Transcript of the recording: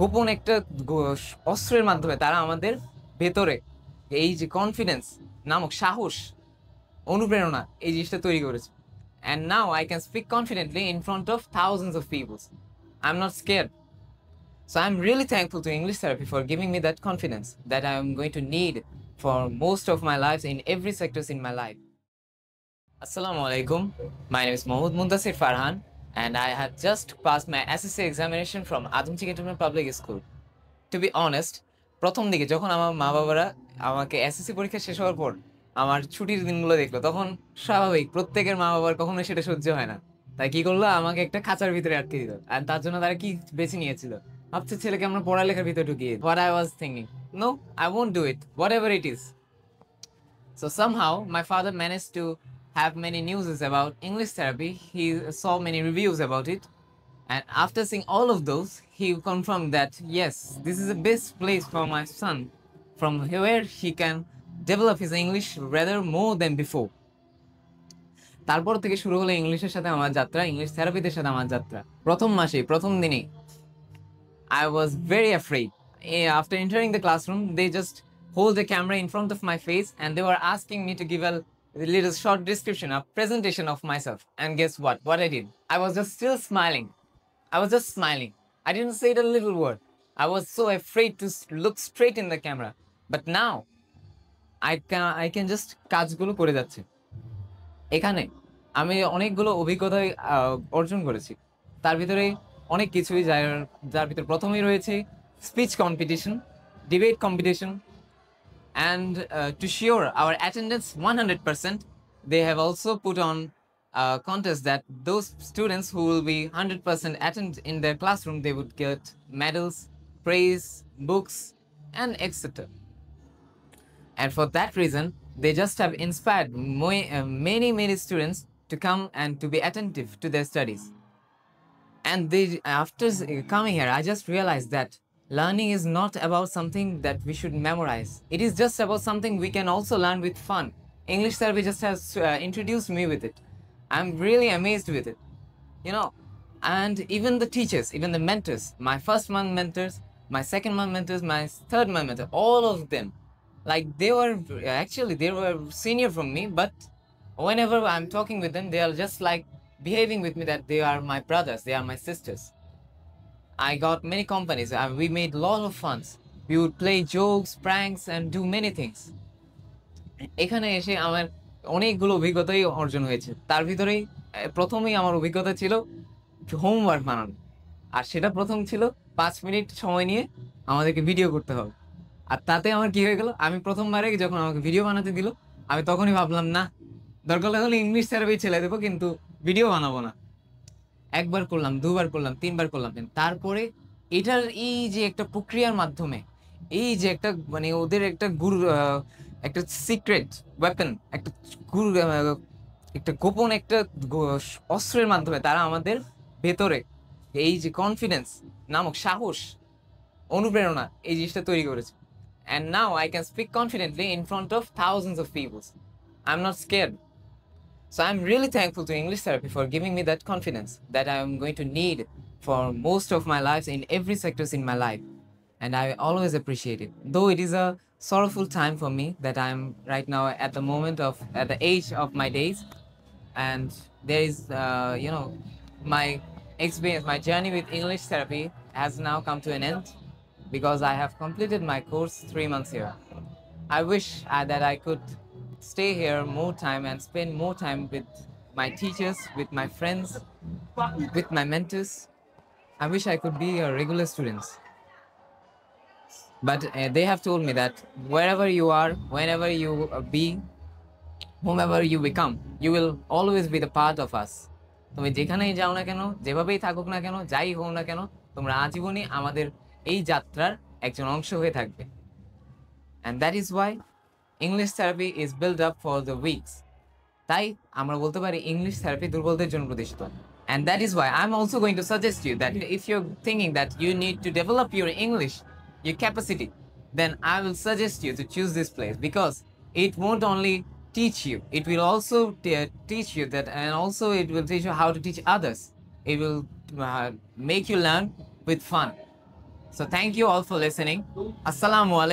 গোপন একটা অস্ত্রের মাধ্যমে তারা আমাদের ভেতরে এই যে কনফিডেন্স নামক সাহস, অনুপ্রেরণা এই জিনিসটা তৈরি করেছে। And now I can speak confidently in front of thousands of people. I'm not scared. So I'm really thankful to English therapy for giving me that confidence that I'm going to need for most of my lives in every sectors in my life. Assalamu alaikum. My name is Mohammad Muntasir Farhan and I had just passed my SSC examination from Adamchi Cantonment Public School. To be honest, প্রথম দিকে যখন আমার মা-বাবারা আমাকে SSC পরীক্ষা শেষ হওয়ার পর আমার ছুটির দিনগুলো দেখলো, তখন স্বাভাবিক প্রত্যেকের মা-বাবার কখনোই সেটা সহ্য হয় না। তাই কি করলো? আমাকে একটা খাঁচার ভিতরে আটকে দিল। আর তার জন্য তারা কি বেছে নিয়েছিল? ভাবছে ছেলেকে আমরা পড়ালেখার ভিতরে ঢুকিয়ে। What I was thinking, no, I won't do it, whatever it is. So somehow my father managed to have many news about English therapy. He saw many reviews about it. And after seeing all of those, he confirmed that yes, this is the best place for my son from where he can develop his English rather more than before. তারপর থেকে শুরু হলো ইংলিশের সাথে আমার যাত্রা, English থেরাপিদের সাথে আমার যাত্রা। প্রথম মাসে, প্রথম দিনেই I was very afraid. After entering the classroom, they just hold the camera in front of my face and they were asking me to give a little short description, a presentation of myself. And guess what? What I did? I was just still smiling. I was just smiling. I didn't say a little word. I was so afraid to look straight in the camera. But now, I can just কাজগুলো করে যাচ্ছে। এখানে আমি অনেকগুলো অভিজ্ঞতা অর্জন করেছি। তার ভিতরে অনেক কিছুই যার ভিতরে প্রথমেই রয়েছে speech competition, debate competition, and to sure our attendance 100%, they have also put on a contest that those students who will be 100% attend in their classroom, they would get medals, praise, books, and etc. And for that reason, they just have inspired many students to come and to be attentive to their studies. And after coming here, I just realized that learning is not about something that we should memorize. It is just about something we can also learn with fun. English therapy just has introduced me with it. I'm really amazed with it, you know. And even the teachers, even the mentors, my first month mentors, my second month mentors, my third month mentors, all of them, like they were senior from me, but whenever I'm talking with them, they are just like behaving with me that they are my brothers, they are my sisters. I got many companies, we made a lot of funs. We would play jokes, pranks, and do many things. এখানে এসে আমার অনেকগুলো অভিজ্ঞতাই অর্জন হয়েছে। তার ভিতরেই প্রথমেই আমার অভিজ্ঞতা ছিল হোমওয়ার্ক বানানো। আর সেটা প্রথম ছিল 5 মিনিট সময় নিয়ে আমাদেরকে ভিডিও করতে হবে। আর তাতে আমার কি হয়ে গেল? আমি প্রথমবারে যখন আমাকে ভিডিও বানাতে দিল, আমি তখনই ভাবলাম না, দরকার হলে ইংলিশ থেরাপি ছেড়ে দেবো, কিন্তু ভিডিও বানাবো না। একবার করলাম, দুবার করলাম, তিনবার করলাম, তারপরে এটার এই যে একটা প্রক্রিয়ার মাধ্যমে এই যে একটা মানে ওদের একটা একটা সিক্রেট ওয়েপন, একটা একটা গোপন একটা অস্ত্রের মাধ্যমে তারা আমাদের ভেতরে এই যে কনফিডেন্স নামক সাহস, অনুপ্রেরণা এই জিনিসটা তৈরি করেছে। And now I can speak confidently in front of thousands of people. I'm not scared. So I'm really thankful to English therapy for giving me that confidence that I'm going to need for most of my lives in every sectors in my life. And I always appreciate it. Though it is a sorrowful time for me that I'm right now at the age of my days. And there is, my experience, my journey with English therapy has now come to an end because I have completed my course 3 months here. I wish that I could stay here more time and spend more time with my teachers, with my friends, with my mentors. I wish I could be a regular student. But they have told me that wherever you are, whenever you be, whomever you become, you will always be the part of us. তুমি যেখানেই যাও না কেন, যেভাবেই থাকুক না কেন, যাই হোক না কেন, তোমরা আজীবনই আমাদের এই যাত্রার একজন অংশ হয়ে থাকবে। And that is why English therapy is built up for the weak. তাই আমরা বলতে পারি ইংলিশ থেরাপি দুর্বলদের জন্য প্রতিষ্ঠিত। And that is why I'm also going to suggest you that if you're thinking that you need to develop your English, your capacity, then I will suggest you to choose this place because it won't only teach you, it will also teach you that, and also it will teach you how to teach others. It will make you learn with fun. So thank you all for listening. Assalamu alaikum.